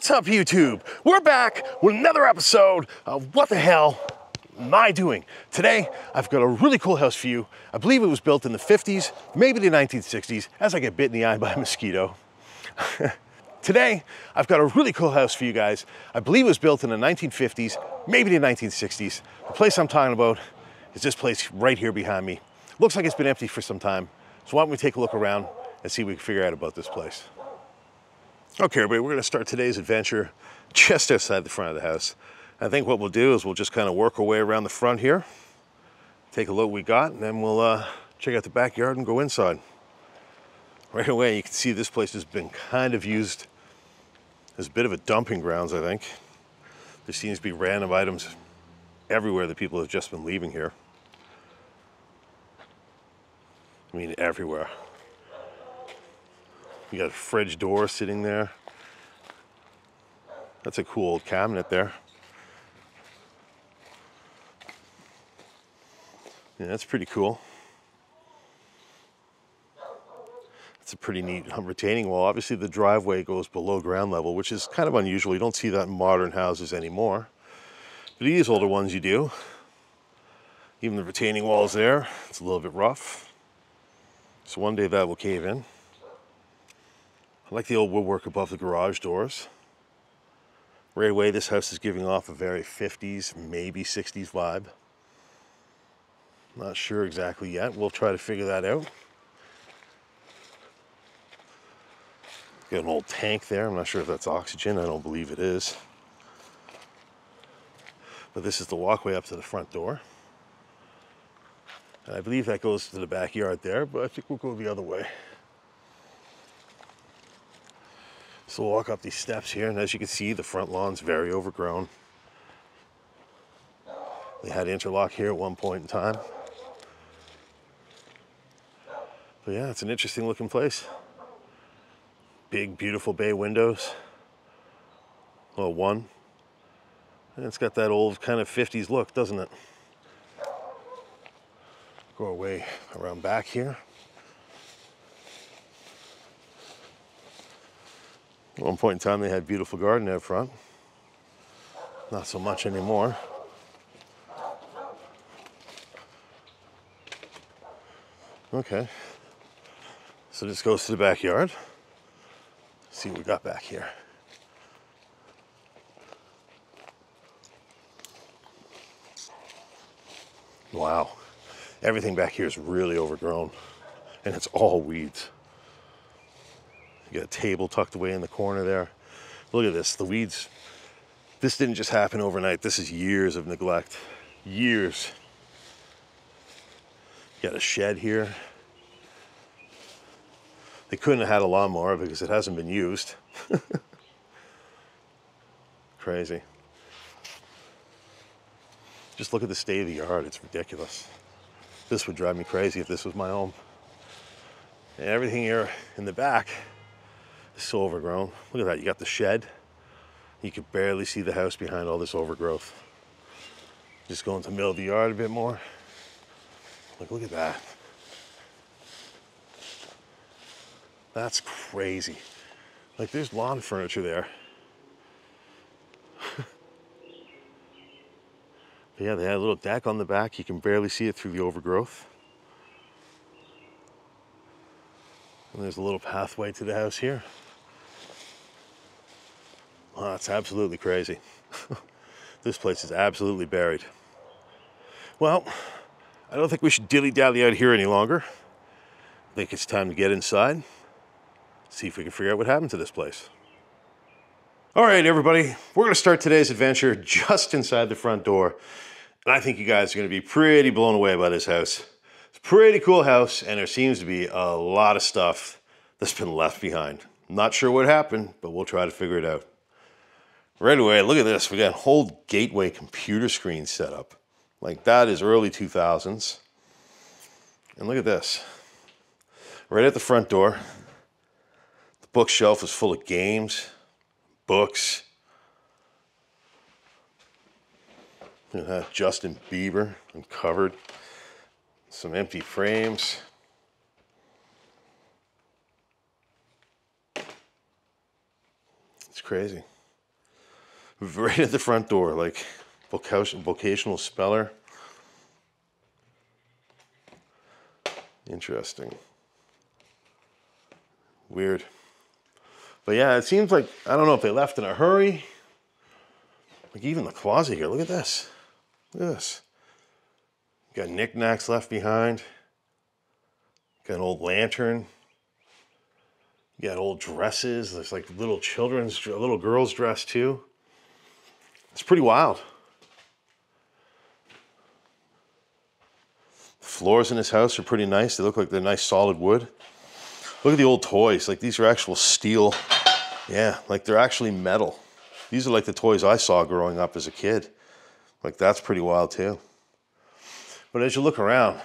What's up, YouTube? We're back with another episode of What the Hell Am I Doing? Today, I've got a really cool house for you. I believe it was built in the 50s, maybe the 1960s, as I get bit in the eye by a mosquito. Today, I've got a really cool house for you guys. I believe it was built in the 1950s, maybe the 1960s. The place I'm talking about is this place right here behind me. Looks like it's been empty for some time. So why don't we take a look around and see what we can figure out about this place. Okay, everybody, we're gonna start today's adventure just outside the front of the house. I think what we'll do is we'll just kind of work our way around the front here, take a look what we got, and then we'll check out the backyard and go inside. Right away, you can see this place has been kind of used as a bit of a dumping grounds, I think. There seems to be random items everywhere that people have just been leaving here. I mean, everywhere. You got a fridge door sitting there. That's a cool old cabinet there. Yeah, that's pretty cool. It's a pretty neat retaining wall. Obviously the driveway goes below ground level, which is kind of unusual. You don't see that in modern houses anymore. But these older ones you do. Even the retaining wall's there. It's a little bit rough. So one day that will cave in. I like the old woodwork above the garage doors. Right away, this house is giving off a very 50s, maybe 60s vibe. Not sure exactly yet. We'll try to figure that out. Got an old tank there. I'm not sure if that's oxygen. I don't believe it is. But this is the walkway up to the front door. And I believe that goes to the backyard there, but I think we'll go the other way. So we'll walk up these steps here, and as you can see, the front lawn's very overgrown. They had interlock here at one point in time. But yeah, it's an interesting looking place. Big, beautiful bay windows. Well, one. And it's got that old kind of 50s look, doesn't it? Go our way around back here. At one point in time, they had a beautiful garden out front. Not so much anymore. Okay. So this goes to the backyard. Let's see what we got back here. Wow. Everything back here is really overgrown. And it's all weeds. You got a table tucked away in the corner there. Look at this, the weeds. This didn't just happen overnight. This is years of neglect. Years. You got a shed here. They couldn't have had a lawnmower because it hasn't been used. Crazy. Just look at the state of the yard. It's ridiculous. This would drive me crazy if this was my home. And everything here in the back is so overgrown. Look at that. You got the shed. You can barely see the house behind all this overgrowth. Just go into the middle of the yard a bit more. Like, look at that. That's crazy. Like, there's lawn furniture there. Yeah, they had a little deck on the back. You can barely see it through the overgrowth. And there's a little pathway to the house here. Wow, that's absolutely crazy. This place is absolutely buried. Well, I don't think we should dilly-dally out here any longer. I think it's time to get inside, see if we can figure out what happened to this place. All right, everybody, we're gonna start today's adventure just inside the front door. And I think you guys are gonna be pretty blown away by this house. It's a pretty cool house, and there seems to be a lot of stuff that's been left behind. I'm not sure what happened, but we'll try to figure it out. Right away, look at this. We got a whole gateway computer screen set up. Like, that is early 2000s. And look at this. Right at the front door, the bookshelf is full of games, books. Look at that, Justin Bieber uncovered. Some empty frames. It's crazy. Right at the front door, like vocational speller. Interesting. Weird. But yeah, it seems like, I don't know if they left in a hurry. Like even the closet here, look at this. Look at this. Got knickknacks left behind. Got an old lantern. You got old dresses. There's like little girl's dress too. It's pretty wild. The floors in this house are pretty nice. They look like they're nice solid wood. Look at the old toys. Like these are actual steel. Yeah, like they're actually metal. These are like the toys I saw growing up as a kid. Like that's pretty wild too. But as you look around,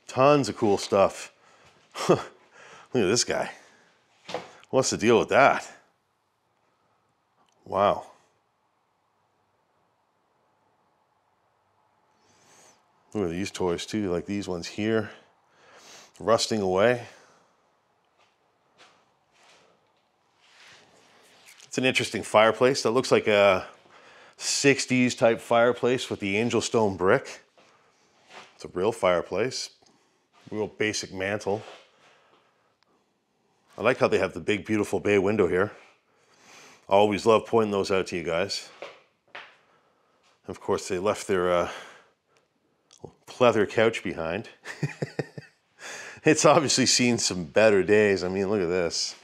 tons of cool stuff. Look at this guy. What's the deal with that? Wow. Look at these toys too, like these ones here, rusting away. It's an interesting fireplace. That looks like a 60s type fireplace with the angel stone brick. It's a real fireplace, real basic mantle. I like how they have the big, beautiful bay window here. I always love pointing those out to you guys. Of course, they left their pleather couch behind. It's obviously seen some better days. I mean, look at this.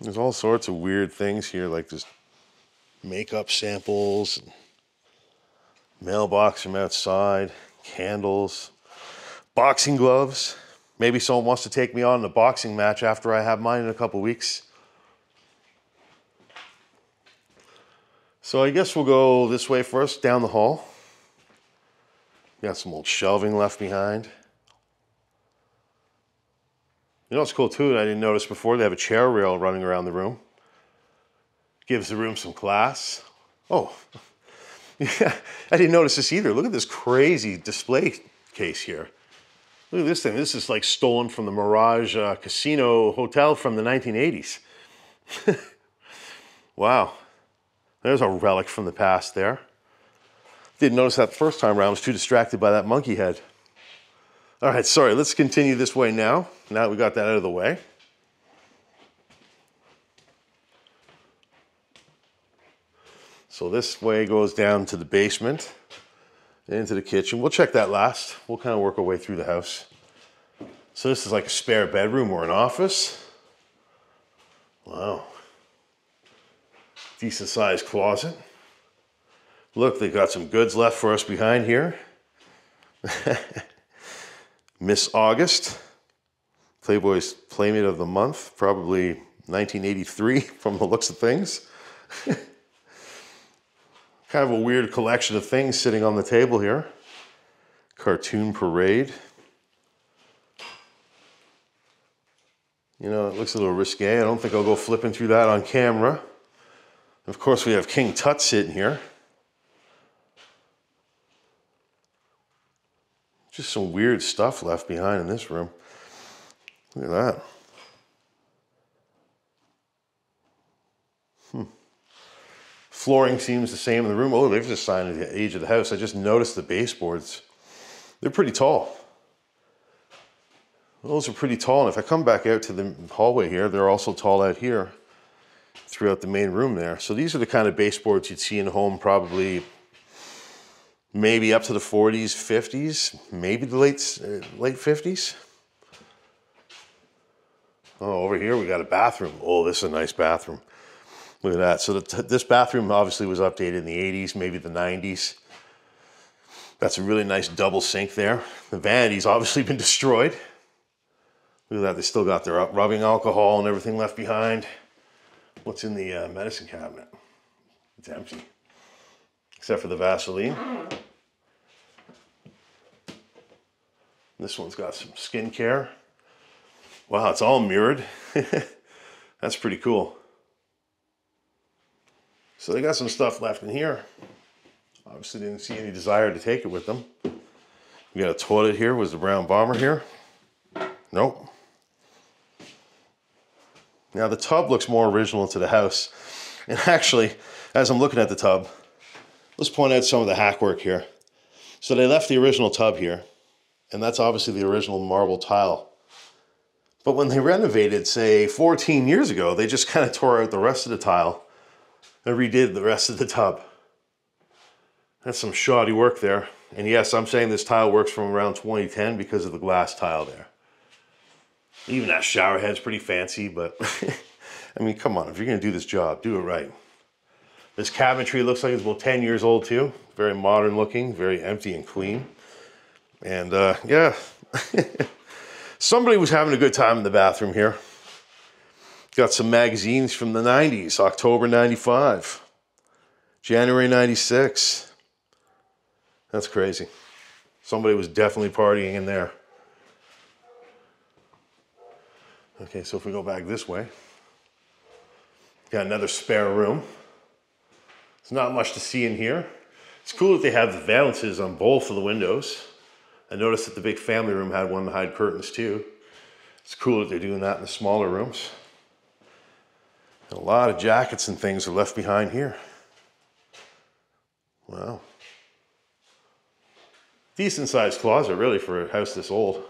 There's all sorts of weird things here, like just makeup samples, and mailbox from outside, candles, boxing gloves. Maybe someone wants to take me on in a boxing match after I have mine in a couple weeks. So I guess we'll go this way first, down the hall. Got some old shelving left behind. You know what's cool too, I didn't notice before, they have a chair rail running around the room. Gives the room some class. Oh, yeah, I didn't notice this either. Look at this crazy display case here. Look at this thing. This is like stolen from the Mirage Casino Hotel from the 1980s. Wow. There's a relic from the past there. Didn't notice that the first time around. I was too distracted by that monkey head. All right, sorry, let's continue this way now. Now that we got that out of the way. So this way goes down to the basement, into the kitchen. We'll check that last. We'll kind of work our way through the house. So this is like a spare bedroom or an office. Wow. Decent sized closet. Look, they've got some goods left for us behind here. Miss August, Playboy's Playmate of the Month, probably 1983 from the looks of things. Kind of a weird collection of things sitting on the table here. Cartoon Parade. You know, it looks a little risque. I don't think I'll go flipping through that on camera. Of course, we have King Tut sitting here. Just some weird stuff left behind in this room. Look at that. Flooring seems the same in the room. Oh, they've just signed the age of the house. I just noticed the baseboards. They're pretty tall. Those are pretty tall. And if I come back out to the hallway here, they're also tall out here throughout the main room there. So these are the kind of baseboards you'd see in a home probably maybe up to the 40s, 50s, maybe the late 50s. Oh, over here we got a bathroom. Oh, this is a nice bathroom. Look at that. So this bathroom obviously was updated in the 80s, maybe the 90s. That's a really nice double sink there. The vanity's obviously been destroyed. Look at that. They still got their rubbing alcohol and everything left behind. What's in the medicine cabinet? It's empty. Except for the Vaseline. This one's got some skincare. Wow, it's all mirrored. That's pretty cool. So they got some stuff left in here. Obviously didn't see any desire to take it with them. We got a toilet here. Was the brown bomber here? Nope. Now the tub looks more original to the house. And actually, As I'm looking at the tub, let's point out some of the hack work here. So they left the original tub here, and that's obviously the original marble tile. But when they renovated, say 14 years ago, they just kind of tore out the rest of the tile and redid the rest of the tub. That's some shoddy work there. And yes, I'm saying this tile works from around 2010 because of the glass tile there. Even that shower head's pretty fancy, but I mean, come on, if you're gonna do this job, do it right. This cabinetry looks like it's about 10 years old too. Very modern looking, very empty and clean. And yeah, somebody was having a good time in the bathroom here. Got some magazines from the 90s, October 95, January 96. That's crazy. Somebody was definitely partying in there. Okay, so if we go back this way, got another spare room. There's not much to see in here. It's cool that they have the valances on both of the windows. I noticed that the big family room had one to hide curtains too. It's cool that they're doing that in the smaller rooms. And a lot of jackets and things are left behind here. Wow. Decent sized closet really for a house this old.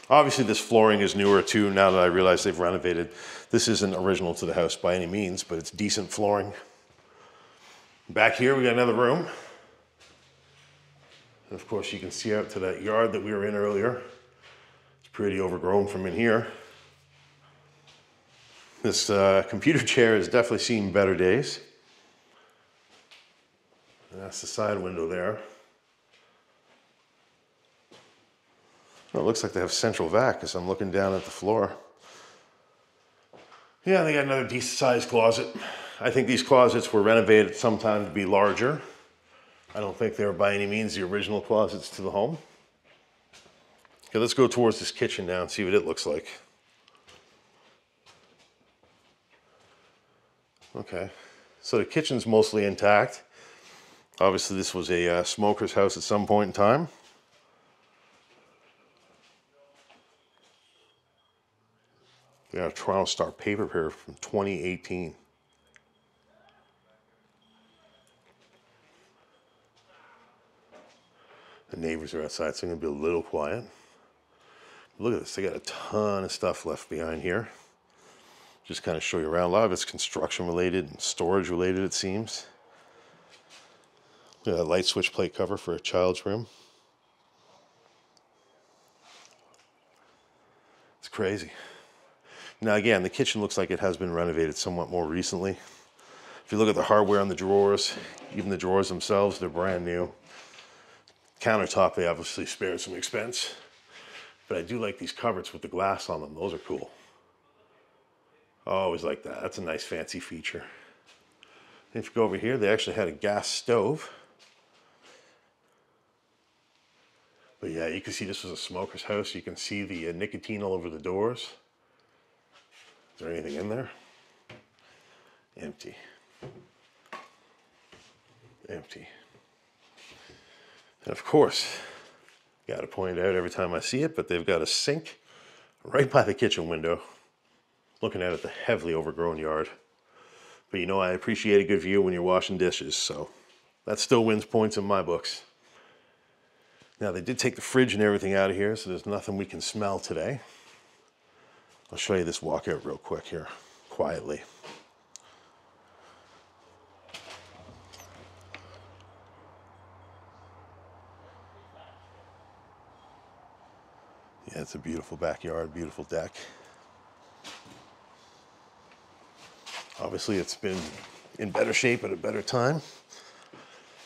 Obviously this flooring is newer too now that I realize they've renovated. This isn't original to the house by any means, but it's decent flooring. Back here we got another room. And of course you can see out to that yard that we were in earlier. It's pretty overgrown from in here. This computer chair has definitely seen better days. And that's the side window there. Well, it looks like they have central vac as I'm looking down at the floor. Yeah, they got another decent sized closet. I think these closets were renovated sometime to be larger. I don't think they were by any means the original closets to the home. Okay, let's go towards this kitchen now and see what it looks like. Okay, so the kitchen's mostly intact. Obviously this was a smoker's house at some point in time. We got a Toronto Star paper here from 2018. The neighbors are outside, so I'm gonna be a little quiet. Look at this, they got a ton of stuff left behind here. Just kind of show you around. A lot of it's construction related and storage related, it seems. Look at that light switch plate cover for a child's room. It's crazy. Now again, the kitchen looks like it has been renovated somewhat more recently. If you look at the hardware on the drawers, even the drawers themselves, they're brand new. Countertop, they obviously spared some expense. But I do like these cupboards with the glass on them. Those are cool. I always like that. That's a nice fancy feature. If you go over here, they actually had a gas stove. But yeah, you can see this was a smoker's house. You can see the nicotine all over the doors. Is there anything in there? Empty. Empty. And of course, got to point it out every time I see it, but they've got a sink right by the kitchen window, looking out at the heavily overgrown yard. But you know, I appreciate a good view when you're washing dishes, so that still wins points in my books. Now, they did take the fridge and everything out of here, so there's nothing we can smell today. I'll show you this walkout real quick here, quietly. Yeah, it's a beautiful backyard, beautiful deck. Obviously, it's been in better shape at a better time.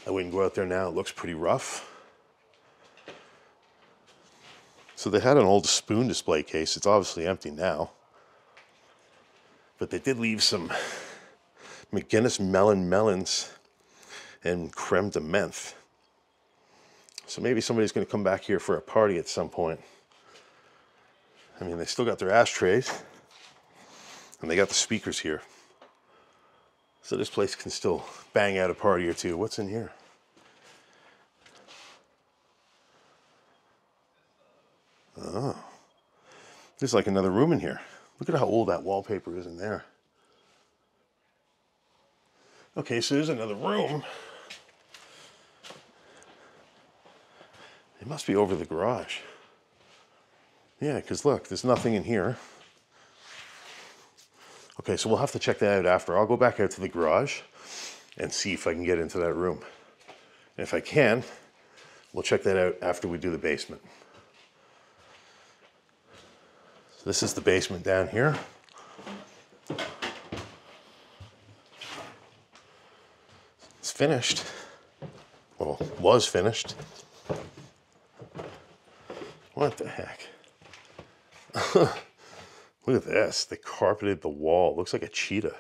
I wouldn't go out there now, it looks pretty rough. So they had an old spoon display case. It's obviously empty now. But they did leave some McGinnis melons and creme de menthe. So maybe somebody's going to come back here for a party at some point. I mean, they still got their ashtrays. And they got the speakers here. So this place can still bang out a party or two. What's in here? Oh, there's like another room in here. Look at how old that wallpaper is in there. Okay, so there's another room. It must be over the garage. Yeah, because look, there's nothing in here. Okay, so we'll have to check that out after. I'll go back out to the garage and see if I can get into that room. And if I can, we'll check that out after we do the basement. So this is the basement down here. It's finished. Well, was finished. What the heck? Look at this. They carpeted the wall. Looks like a cheetah.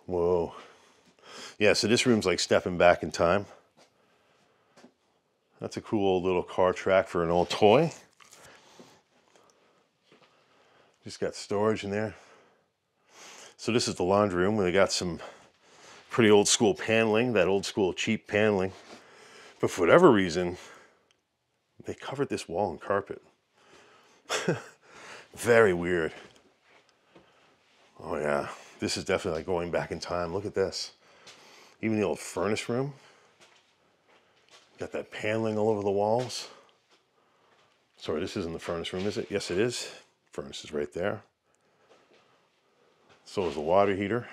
Whoa. Yeah, so this room's like stepping back in time. That's a cool old little car track for an old toy. Just got storage in there. So this is the laundry room where they got some pretty old school paneling, that old school cheap paneling. But for whatever reason, they covered this wall in carpet. Very weird. Oh yeah, this is definitely like going back in time. Look at this. Even the old furnace room. Got that paneling all over the walls. Sorry, this isn't the furnace room, is it? Yes, it is. Furnace is right there. So is the water heater.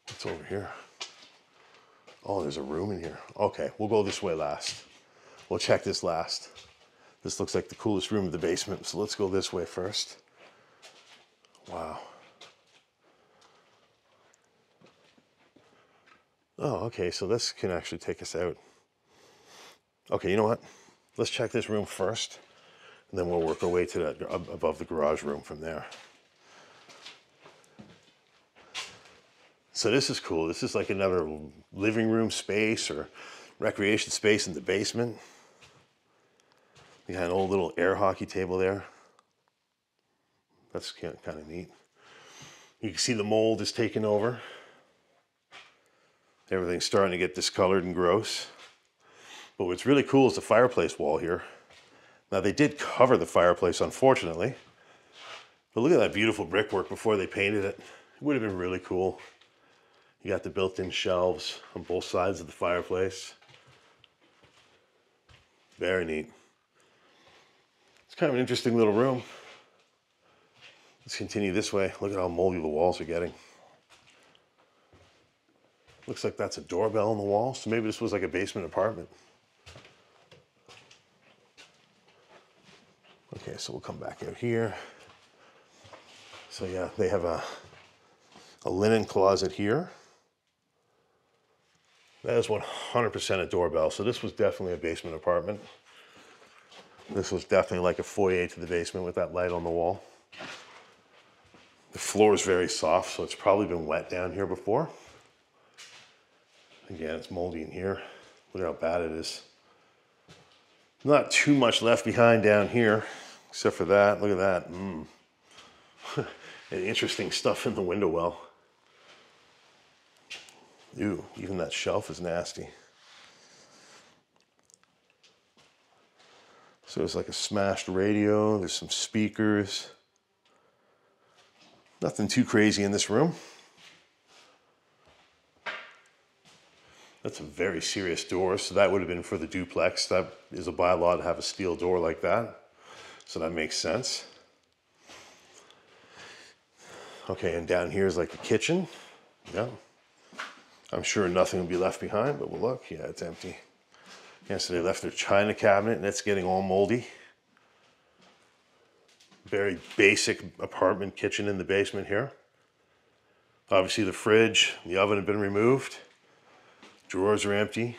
What's over here? Oh, there's a room in here. Okay, we'll go this way last. We'll check this last. This looks like the coolest room in the basement, so let's go this way first. Wow. Oh, okay, so this can actually take us out. Okay, you know what? Let's check this room first, and then we'll work our way to that above the garage room from there. So this is cool. This is like another living room space or recreation space in the basement. We got an old little air hockey table there. That's kind of neat. You can see the mold is taking over. Everything's starting to get discolored and gross. But what's really cool is the fireplace wall here. Now they did cover the fireplace, unfortunately. But look at that beautiful brickwork before they painted it. It would have been really cool. You got the built-in shelves on both sides of the fireplace. Very neat. It's kind of an interesting little room. Let's continue this way. Look at how moldy the walls are getting. Looks like that's a doorbell on the wall, so maybe this was like a basement apartment. Okay, so we'll come back out here. So yeah, they have a linen closet here. That is 100% a doorbell, so this was definitely a basement apartment. This was definitely like a foyer to the basement with that light on the wall. The floor is very soft, so it's probably been wet down here before. Again, it's moldy in here. Look how bad it is. Not too much left behind down here, except for that. Look at that. And interesting stuff in the window well. Ew, even that shelf is nasty. So there's like a smashed radio. There's some speakers. Nothing too crazy in this room. That's a very serious door, so that would have been for the duplex. That is a bylaw to have a steel door like that, so that makes sense. Okay, and down here is like the kitchen. Yeah, I'm sure nothing will be left behind, but we'll look. Yeah, it's empty. Yeah, so they left their china cabinet, and it's getting all moldy. Very basic apartment kitchen in the basement here. Obviously the fridge, the oven had been removed. Drawers are empty.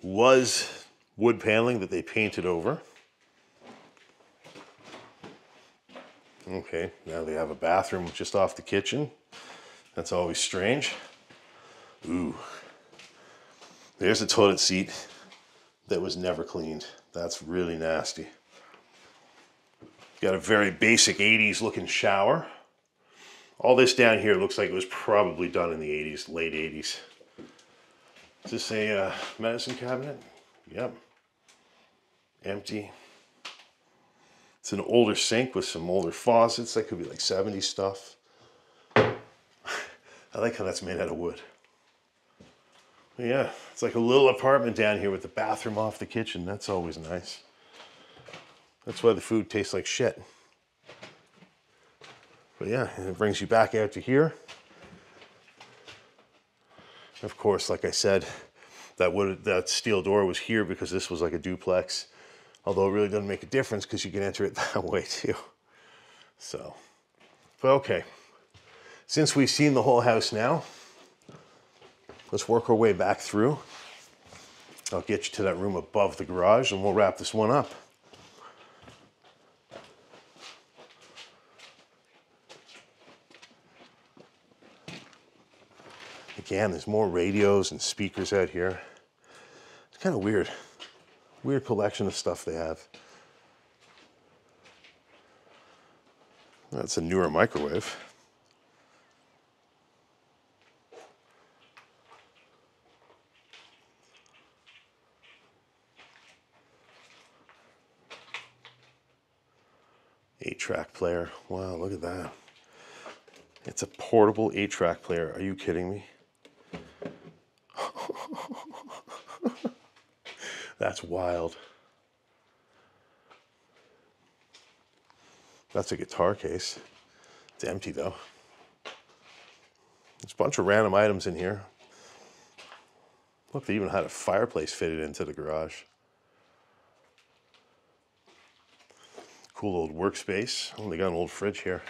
Was wood paneling that they painted over. Okay, now they have a bathroom just off the kitchen. That's always strange. Ooh. There's a toilet seat that was never cleaned. That's really nasty. Got a very basic 80s looking shower. All this down here looks like it was probably done in the 80s, late 80s. Is this a medicine cabinet? Yep. Empty. It's an older sink with some older faucets. That could be like 70s stuff. I like how that's made out of wood. But yeah, it's like a little apartment down here with the bathroom off the kitchen. That's always nice. That's why the food tastes like shit. But yeah, and it brings you back out to here. Of course, like I said, that steel door was here because this was like a duplex. Although it really doesn't make a difference because you can enter it that way too. So, but okay. Since we've seen the whole house now, let's work our way back through. I'll get you to that room above the garage and we'll wrap this one up. Again, there's more radios and speakers out here. It's kind of weird. Weird collection of stuff they have. That's a newer microwave. Eight-track player. Wow, look at that. It's a portable 8-track player. Are you kidding me? That's wild. That's a guitar case. It's empty though. There's a bunch of random items in here. Look, they even had a fireplace fitted into the garage. Cool old workspace. Oh, they got an old fridge here.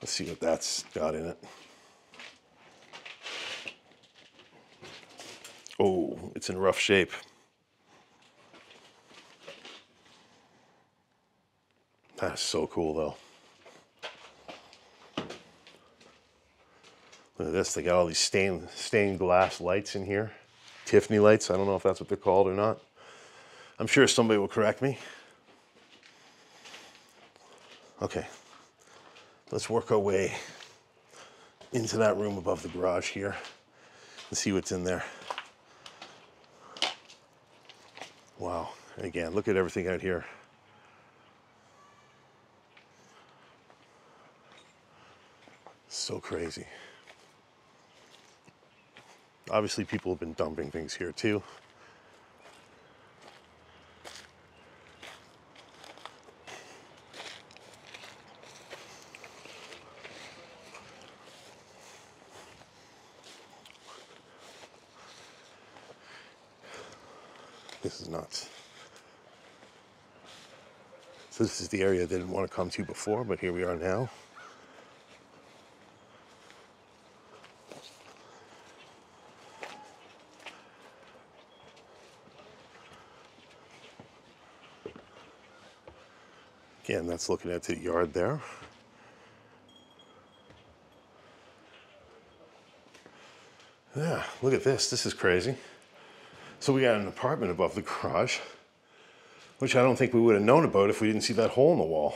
Let's see what that's got in it. Oh, it's in rough shape. That's so cool though. Look at this, they got all these stained glass lights in here. Tiffany lights, I don't know if that's what they're called or not. I'm sure somebody will correct me. Okay, let's work our way into that room above the garage here and see what's in there. Wow, and again, look at everything out here. So crazy. Obviously, people have been dumping things here too. This is nuts. So this is the area I didn't want to come to before, but here we are now. Again, that's looking at the yard there. Yeah, look at this. This is crazy. So we got an apartment above the garage, which I don't think we would have known about if we didn't see that hole in the wall.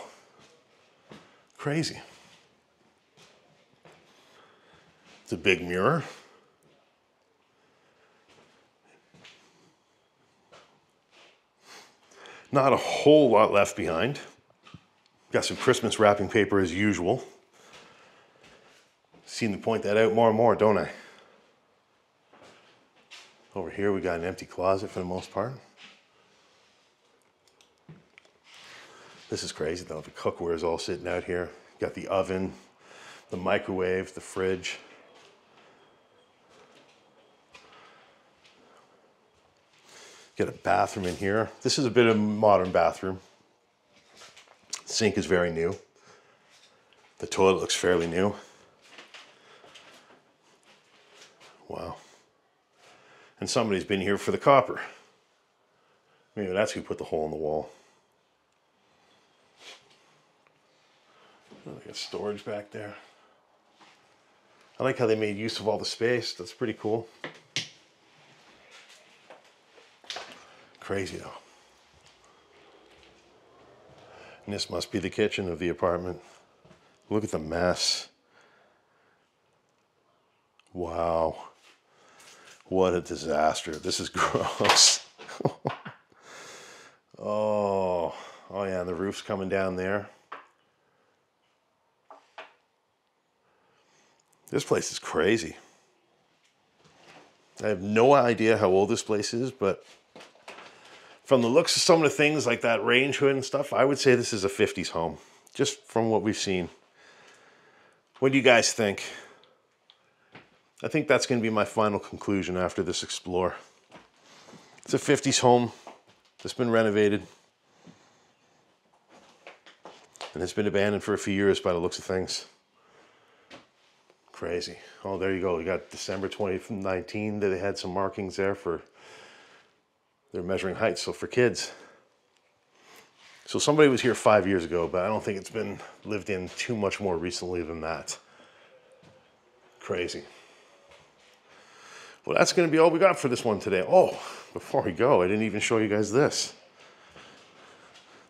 Crazy. It's a big mirror. Not a whole lot left behind. Got some Christmas wrapping paper as usual. Seem to point that out more and more, don't I? Over here we got an empty closet for the most part. This is crazy though, the cookware is all sitting out here. Got the oven, the microwave, the fridge. Got a bathroom in here. This is a bit of a modern bathroom. Sink is very new. The toilet looks fairly new. Wow. And somebody's been here for the copper. Maybe that's who put the hole in the wall. Oh, they got storage back there. I like how they made use of all the space. That's pretty cool. Crazy though. And this must be the kitchen of the apartment. Look at the mess. Wow. What a disaster. This is gross. Oh, Oh yeah, and the roof's coming down there. This place is crazy. I have no idea how old this place is, but from the looks of some of the things like that range hood and stuff, I would say this is a 50s home, just from what we've seen. What do you guys think? I think that's going to be my final conclusion after this explore. It's a 50s home that's been renovated and it's been abandoned for a few years by the looks of things. Crazy. Oh, there you go. You got December 2019 that they had some markings there for their measuring height, so for kids. So somebody was here 5 years ago, but I don't think it's been lived in too much more recently than that. Crazy. Well, that's going to be all we got for this one today. Oh, before we go, I didn't even show you guys this.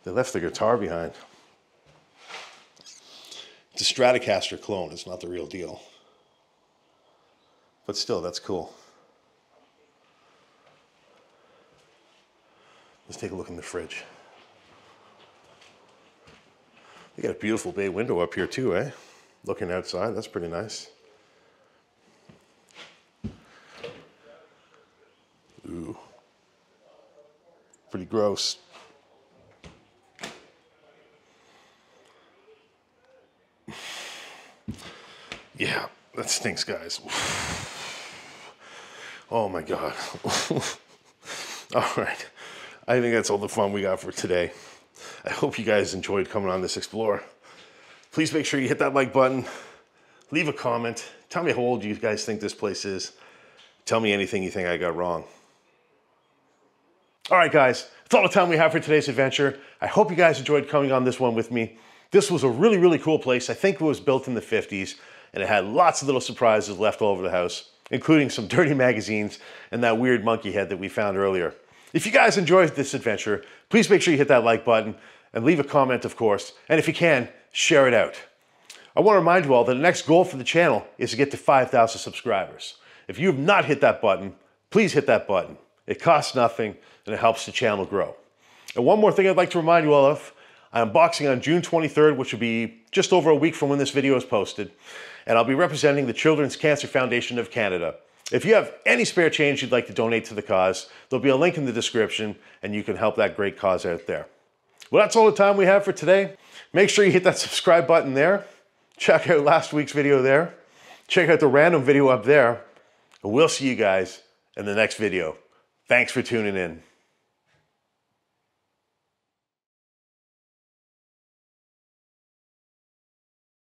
They left the guitar behind. It's a Stratocaster clone. It's not the real deal. But still, that's cool. Let's take a look in the fridge. They got a beautiful bay window up here too, eh? Looking outside, that's pretty nice. Ooh. Pretty gross. Yeah, that stinks, guys. Oh my God. All right. I think that's all the fun we got for today. I hope you guys enjoyed coming on this explore. Please make sure you hit that like button, leave a comment, tell me how old you guys think this place is. Tell me anything you think I got wrong. All right, guys, that's all the time we have for today's adventure. I hope you guys enjoyed coming on this one with me. This was a really, really cool place. I think it was built in the 50s, and it had lots of little surprises left all over the house, including some dirty magazines and that weird monkey head that we found earlier. If you guys enjoyed this adventure, please make sure you hit that like button and leave a comment, of course. And if you can, share it out. I want to remind you all that the next goal for the channel is to get to 5,000 subscribers. If you have not hit that button, please hit that button. It costs nothing and it helps the channel grow. And one more thing I'd like to remind you all of, I'm boxing on June 23rd, which will be just over a week from when this video is posted. And I'll be representing the Children's Cancer Foundation of Canada. If you have any spare change you'd like to donate to the cause, there'll be a link in the description and you can help that great cause out there. Well, that's all the time we have for today. Make sure you hit that subscribe button there. Check out last week's video there. Check out the random video up there. And we'll see you guys in the next video. Thanks for tuning in.